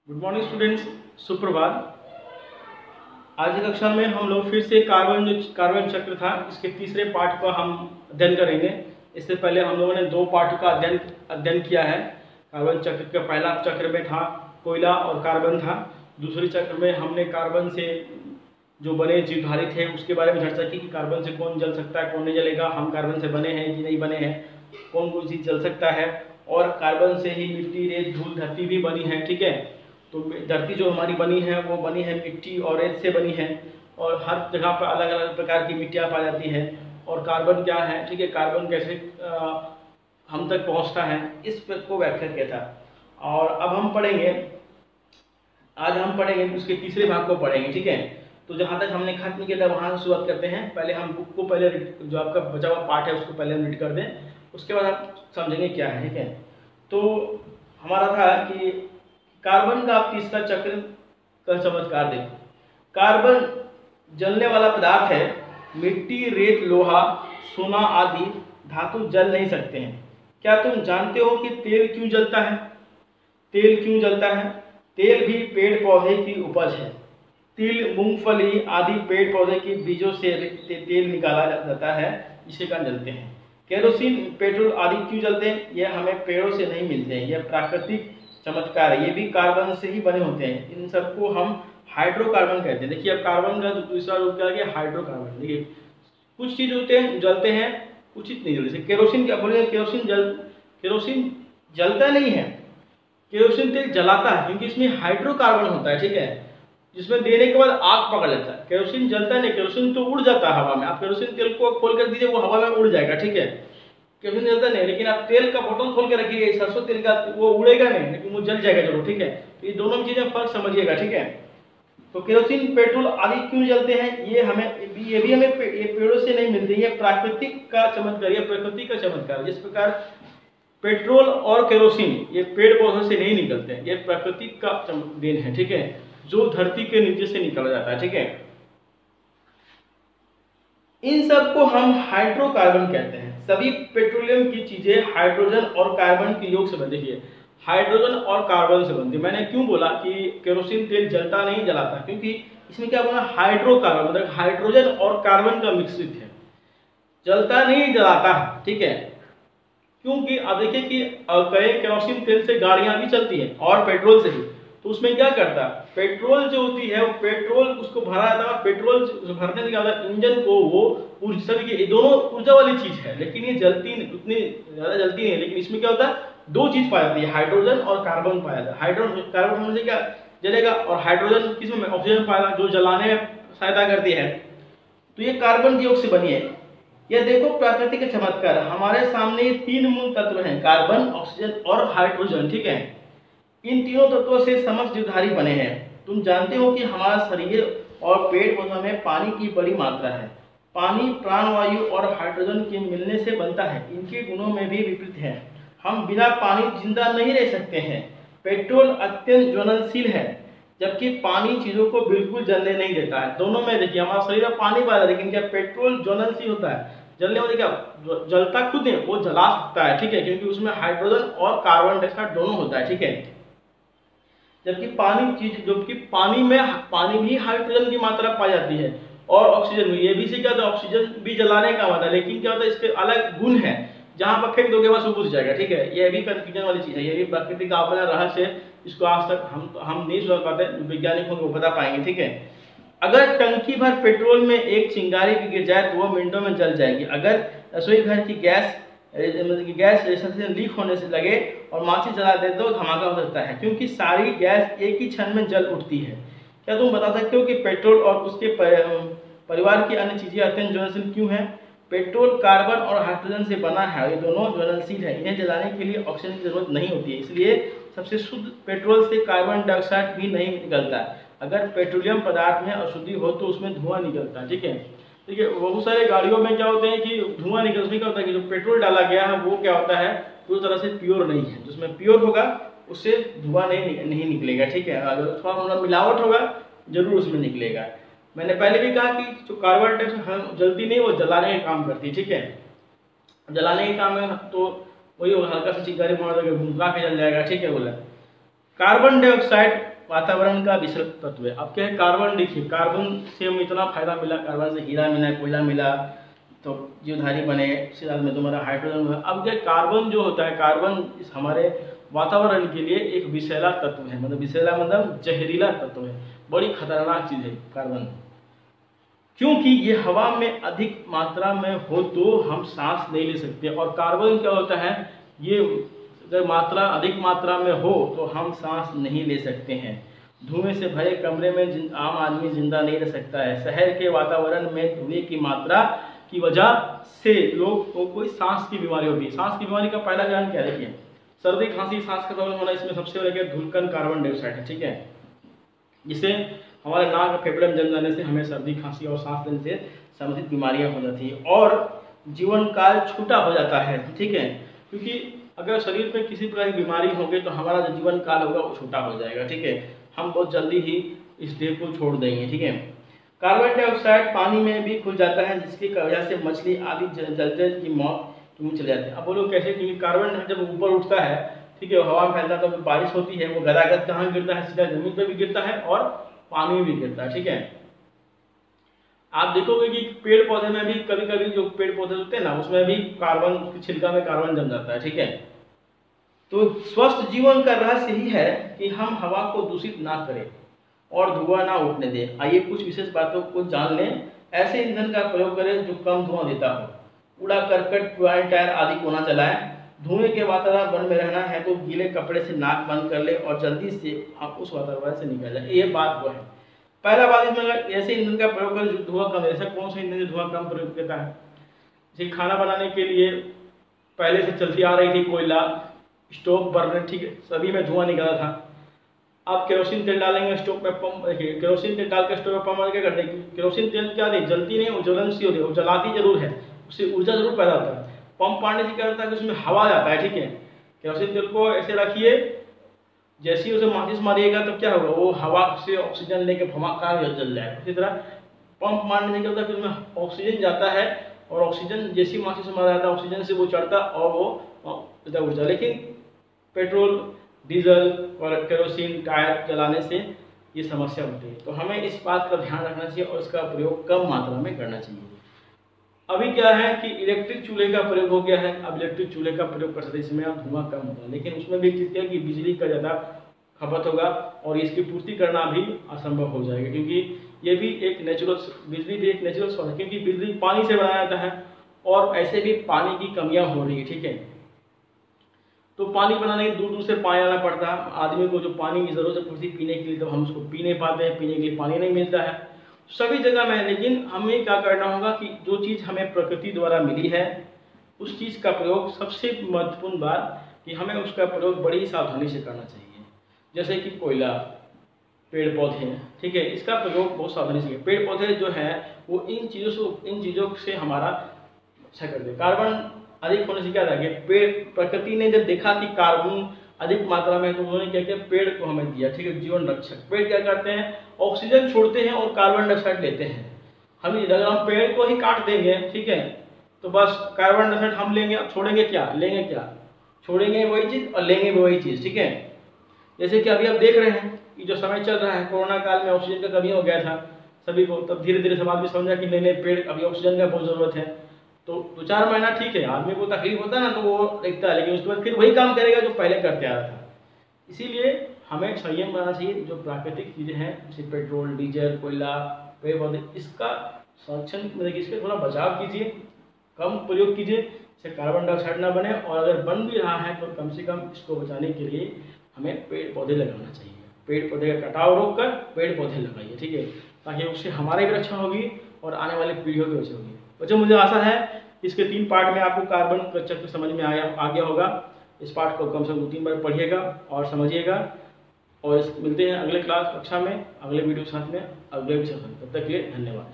Good morning students, सुप्रभात। आज की कक्षा में हम लोग फिर से कार्बन चक्र था, इसके तीसरे पार्ट का हम अध्ययन करेंगे। इससे पहले हम लोगों ने दो पार्ट का अध्ययन किया है। कार्बन चक्र का पहला चक्र में था कोयला और कार्बन था। दूसरे चक्र में हमने कार्बन से जो बने जीवधारी थे उसके बारे में चर्चा की कि कार्बन से कौन जल सकता है, कौन नहीं जलेगा, हम कार्बन से बने हैं कि नहीं बने हैं, कौन कौन चीज़ जल सकता है। और कार्बन से ही मिट्टी, रेत, धूल, धरती भी बनी है। ठीक है, तो धरती जो हमारी बनी है वो बनी है मिट्टी और रेत से बनी है, और हर जगह पर अलग अलग प्रकार की मिट्टियाँ पाई जाती हैं। और कार्बन क्या है, ठीक है, कार्बन कैसे हम तक पहुंचता है, इस पर को व्याख्या किया था। और अब हम पढ़ेंगे, आज हम पढ़ेंगे उसके तीसरे भाग को पढ़ेंगे। ठीक है, तो जहाँ तक हमने खत्म किया था वहाँ से शुरुआत करते हैं। पहले हम बुक को पहले जो आपका बचा हुआ पार्ट है उसको पहले हम रीड कर दें, उसके बाद आप समझेंगे क्या है। ठीक है, तो हमारा था कि कार्बन का तीसरा चक्र का चमत्कार देखो। कार्बन जलने वाला पदार्थ है। मिट्टी, रेत, लोहा, सोना आदि धातु जल नहीं सकते हैं। क्या तुम जानते हो कि तेल क्यों जलता है? तेल क्यों जलता है? तेल भी पेड़ पौधे की उपज है। तिल, मूंगफली आदि पेड़ पौधे के बीजों से तेल निकाला जाता है, जिसके कारण जलते हैं। केरोसिन, पेट्रोल आदि क्यों जलते हैं? यह हमें पेड़ों से नहीं मिलते हैं, यह प्राकृतिक चमत्कार है। ये भी कार्बन से ही बने होते हैं। इन सबको हम हाइड्रोकार्बन कहते हैं। देखिए, अब कार्बन का दूसरा रूप क्या है? हाइड्रोकार्बन। देखिए, कुछ चीज होते हैं जलते हैं, कुछ चीज नहीं जलते। केरोसिन क्या बोले? केरोसिन जलता नहीं है, केरोसिन तेल जलाता है, क्योंकि इसमें हाइड्रोकार्बन होता है। ठीक है, जिसमें देने के बाद आग पकड़ लेता है। केरोसिन जलता नहीं, केरोसिन तो उड़ जाता है हवा में। आप केरोसिन तेल को खोल कर दीजिए, वो हवा में उड़ जाएगा। ठीक है, केरोसिन जलता नहीं, लेकिन आप तेल का बोतल खोल के रखिए, सरसों तेल का, वो उड़ेगा नहीं, लेकिन वो जल जाएगा जरूर। ठीक है, तो ये दोनों चीजें फर्क समझिएगा। ठीक है, तो केरोसिन, पेट्रोल आदि क्यों जलते हैं? ये भी हमें ये पेड़ों से नहीं मिलते, ये प्राकृतिक का चमत्कार, ये प्रकृति का चमत्कार। जिस प्रकार पेट्रोल और केरोसिन ये पेड़ पौधों से नहीं निकलते हैं, ये प्रकृति का देन है। ठीक है, जो धरती के नीचे से निकला जाता है। ठीक है, इन सब को हम हाइड्रोकार्बन कहते हैं। सभी पेट्रोलियम की चीजें हाइड्रोजन और कार्बन के योग से बनती है। हाइड्रोजन और कार्बन से बनती है। मैंने क्यों बोला कि केरोसिन तेल जलता नहीं, जलाता? क्योंकि इसमें क्या बोला? हाइड्रोकार्बन, मतलब हाइड्रोजन और कार्बन का मिश्रित है। जलता नहीं, जलाता है। ठीक है, क्योंकि आप देखिए कि कई केरोसिन तेल से गाड़ियां भी चलती हैं और पेट्रोल से ही। तो उसमें क्या करता है? पेट्रोल जो होती है वो पेट्रोल उसको भरा जाता है, पेट्रोल भरने से क्या होता है, इंजन को वो ऊर्जा, ये दोनों ऊर्जा वाली चीज है, लेकिन ये जलती नहीं, उतनी ज्यादा जलती नहीं है। लेकिन इसमें क्या होता है, दो चीज पाई जाती है, हाइड्रोजन और कार्बन पाया जाता है। हाइड्रोजन, कार्बन होने से क्या जलेगा, और हाइड्रोजन किसमें? ऑक्सीजन पाया, जो जलाने में सहायता करती है। तो ये कार्बन के योग से बनी है। यह देखो प्राकृतिक चमत्कार, हमारे सामने तीन मूल तत्व हैं, कार्बन, ऑक्सीजन और हाइड्रोजन। ठीक है, इन तीनों तत्वों से समस्त जीवधारी बने हैं। तुम जानते हो कि हमारा शरीर और पेड़ पौधों में पानी की बड़ी मात्रा है। पानी प्राणवायु और हाइड्रोजन के मिलने से बनता है। इनके गुणों में भी विपरीत है। हम बिना पानी जिंदा नहीं रह सकते हैं। पेट्रोल अत्यंत ज्वलनशील है, जबकि पानी चीजों को बिल्कुल जलने नहीं देता है। दोनों में देखिए, हमारा शरीर में पानी पाया, लेकिन क्या पेट्रोल ज्वलनशील होता है, जलने वाले क्या जलता खुद है, वो जला सकता है। ठीक है, क्योंकि उसमें हाइड्रोजन और कार्बन डाइऑक्साइड दोनों होता है। ठीक है, जबकि पानी में पानी भी हाइड्रोजन की मात्रा पाई जाती है और ऑक्सीजन भी। ये भी से क्या होता है, ऑक्सीजन भी जलाने का होता है, लेकिन क्या होता है, इसके अलग गुण है। जहां पर फेंक दोगे बस वो बुझ जाएगा। ठीक है, ये भी कंफ्यूजन वाली चीज है, ये भी प्रकृति का अपना रहस्य है। इसको आज तक हम नहीं समझ पाते, वैज्ञानिक होंगे वो बता पाएंगे। ठीक है, अगर टंकी भर पेट्रोल में एक चिंगारी भी गिर जाए तो वो मिनटों में जल जाएगी। अगर रसोई घर की गैस से लीक होने से लगे और माचिस जला दे तो धमाका हो सकता है, क्योंकि सारी गैस एक ही क्षण में जल उठती है। क्या तुम बता सकते हो कि पेट्रोल और उसके परिवार की अन्य चीजें अत्यंत ज्वलनशील क्यों हैं? पेट्रोल कार्बन और हाइड्रोजन से बना है, ये दोनों ज्वलनशील है। इन्हें जलाने के लिए ऑक्सीजन की जरूरत नहीं होती है, इसलिए सबसे शुद्ध पेट्रोल से कार्बन डाइऑक्साइड भी नहीं निकलता। अगर पेट्रोलियम पदार्थ में अशुद्धि हो तो उसमें धुआं निकलता है। ठीक है, देखिए बहुत सारे गाड़ियों में क्या होते हैं कि धुआं निकलने का होता है कि जो पेट्रोल डाला गया है वो क्या होता है, पूरी तरह से प्योर नहीं है। जिसमें प्योर होगा उससे धुआं नहीं निकलेगा। ठीक है, अगर थोड़ा मोड़ा मिलावट होगा जरूर उसमें निकलेगा। मैंने पहले भी कहा कि जो कार्बन डाइऑक्साइड जलती नहीं, वो जलाने का काम करती है। ठीक है, जलाने के काम में तो वही हल्का सा चिंगारी मार दोगे, भूखा के जल जाएगा। ठीक है, बोला कार्बन डाइऑक्साइड वातावरण का विषय तत्व है। अब क्या है, कार्बन देखिए, कार्बन से हमें इतना फायदा मिला, कार्बन से हीरा मिला, कोयला मिला, तो जीवधारी बने, उसके बाद में तुम्हारा हाइड्रोजन हुआ। अब क्या, कार्बन जो होता है, कार्बन इस हमारे वातावरण के लिए एक विषैला तत्व है, मतलब विषैला मतलब जहरीला तत्व है, बड़ी खतरनाक चीज़ है कार्बन, क्योंकि ये हवा में अधिक मात्रा में हो तो हम सांस नहीं ले सकते। और कार्बन क्या होता है, ये अगर मात्रा अधिक मात्रा में हो तो हम सांस नहीं ले सकते हैं। धुएं से भरे कमरे में आम आदमी जिंदा नहीं रह सकता है। शहर के वातावरण में धुएं की मात्रा की वजह से लोग को कोई सांस की बीमारी होगी। सांस की बीमारी का पहला कारण क्या है, देखिए, सर्दी खांसी सांस का प्रॉब्लम होना, इसमें सबसे बड़ा क्या, धुलकन कार्बन डाइऑक्साइड है, ठीक है, जिससे हमारे नाक और फेफड़े में जम जाने से हमें सर्दी खांसी और सांस लेने से संबंधित बीमारियां हो जाती है और जीवन काल छोटा हो जाता है, ठीक है, क्योंकि अगर शरीर में किसी प्रकार की बीमारी होगी तो हमारा जो जीवन काल होगा वो छोटा हो जाएगा, ठीक है, हम बहुत जल्दी ही इस देह को छोड़ देंगे, ठीक है। कार्बन डाइऑक्साइड पानी में भी घुल जाता है, जिसकी वजह से मछली आदि जलचर की मौत क्यों चले जाती है। अब बोलो कैसे, क्योंकि कार्बन जब ऊपर उठता है, ठीक है, हवा में फैलता है, तो बारिश होती है, वो गदागद कहाँ गिरता है, सीधा जमीन पर भी गिरता है और पानी में भी गिरता है, ठीक है। आप देखोगे कि पेड़ पौधे में भी कभी कभी जो पेड़ पौधे होते हैं ना, उसमें भी कार्बन, छिलका में कार्बन जम जाता है, ठीक है। तो स्वस्थ जीवन का रहस्य यही है कि हम हवा को दूषित ना करें और धुआं ना उठने दें। आइए कुछ विशेष बातों को जान लें। ऐसे ईंधन का प्रयोग करें जो कम धुआं देता हो, कूड़ा करकट, पुराने टायर आदि को ना जलाएं। धुएं के वातावरण में रहना है तो गीले कपड़े से नाक बंद कर ले और जल्दी से आप उस वातावरण से निकल जाए, ये बात वो है। पहला बात, इसमें ऐसे ईंधन का प्रयोग करें जो धुआं कम, ऐसा कौन सा ईंधन धुआं कम प्रयोग करता है, जैसे खाना बनाने के लिए पहले से चलती आ रही थी कोयला, स्टोव बर्नर, ठीक है, सभी में धुआं निकला था। आप केरोसिन तेल डालेंगे स्टोव में, पंप देखिए, केरोसिन तेल डाल के स्टोव में पंप क्या करते हैं, केरोसिन तेल क्या नहीं जलती नहीं, वो ज्वलनशील होती है, वो जलाती जरूर है, उससे ऊर्जा जरूर पैदा होता है। पंप मारने से क्या होता है कि उसमें हवा जाता है, ठीक है। केरोसिन तेल को ऐसे रखिए, जैसे ही उसे माचिस मारिएगा तो क्या होगा, वो हवा से ऑक्सीजन लेके भमाका जल जाएगा। इसी तरह पंप मारने से क्या होता है कि उसमें ऑक्सीजन जाता है और ऑक्सीजन जैसी माचिस मारा जाता है, ऑक्सीजन से वो चढ़ता और वो ऊर्जा। लेकिन पेट्रोल, डीजल और केरोसिन टायर जलाने से ये समस्या होती है, तो हमें इस बात का ध्यान रखना चाहिए और इसका प्रयोग कम मात्रा में करना चाहिए। अभी क्या है कि इलेक्ट्रिक चूल्हे का प्रयोग हो गया है, अब इलेक्ट्रिक चूल्हे का प्रयोग कर सकते हैं, इसमें आप धुआं कम होगा, लेकिन उसमें भी स्थिति है कि बिजली का ज़्यादा खपत होगा और इसकी पूर्ति करना भी असंभव हो जाएगा, क्योंकि ये भी एक नेचुरल, बिजली भी एक नेचुरल सोर्स है, क्योंकि बिजली पानी से बनाया जाता है और ऐसे भी पानी की कमियाँ हो रही है, ठीक है। तो पानी बनाने के दूर दूर से पानी आना पड़ता है आदमी को, जो पानी की जरूरत पड़ती है पीने के लिए, तो हम उसको पी नहीं पाते हैं, पीने के लिए पानी नहीं मिलता है सभी जगह में। लेकिन हमें क्या करना होगा कि जो चीज़ हमें प्रकृति द्वारा मिली है उस चीज़ का प्रयोग, सबसे महत्वपूर्ण बात कि हमें उसका प्रयोग बड़ी सावधानी से करना चाहिए। जैसे कि कोयला, पेड़ पौधे, ठीक है, इसका प्रयोग बहुत सावधानी से। पेड़ पौधे जो हैं वो इन चीज़ों से हमारा अच्छा करते हैं। कार्बन अधिक होने से क्या था कि पेड़, प्रकृति ने जब देखा कि कार्बन अधिक मात्रा में, तो उन्होंने क्या किया, पेड़ को हमें दिया, ठीक है, जीवन रक्षक। पेड़ क्या करते हैं, ऑक्सीजन छोड़ते हैं और कार्बन डाइऑक्साइड लेते हैं। हम अगर हम पेड़ को ही काट देंगे, ठीक है, तो बस कार्बन डाइऑक्साइड हम लेंगे, अब छोड़ेंगे क्या, लेंगे क्या, छोड़ेंगे वही चीज़ और लेंगे भी वही चीज़, ठीक है। जैसे कि अभी आप देख रहे हैं कि जो समय चल रहा है, कोरोना काल में ऑक्सीजन का कमी हो गया था सभी को, तब धीरे धीरे समाज भी समझा कि नहीं पेड़, अभी ऑक्सीजन का बहुत ज़रूरत है। तो 2-4 महीना ठीक है, आदमी को तकलीफ होता है ना, तो वो देखता है, लेकिन उसके बाद फिर वही काम करेगा जो पहले करते आ रहा था। इसीलिए हमें संयम बनाना चाहिए। जो प्राकृतिक चीज़ें हैं जैसे पेट्रोल, डीजल, कोयला, पेड़ पौधे, इसका संरक्षण, मतलब इसके थोड़ा बचाव कीजिए, कम प्रयोग कीजिए, इससे कार्बन डाइऑक्साइड ना बने, और अगर बन भी रहा है तो कम से कम इसको बचाने के लिए हमें पेड़ पौधे लगाना चाहिए। पेड़ पौधे का कटाव रोक कर पेड़ पौधे लगाइए, ठीक है, ताकि उससे हमारी भी रक्षा होगी और आने वाली पीढ़ियों की रक्षा होगी। बच्चों, मुझे आशा है इसके 3 पार्ट में आपको कार्बन का चक्र समझ में आ गया होगा। इस पार्ट को कम से कम 2-3 बार पढ़िएगा और समझिएगा, और मिलते हैं अगले क्लास कक्षा में, अगले वीडियो के साथ में, अगले विषय। तब तक के लिए धन्यवाद।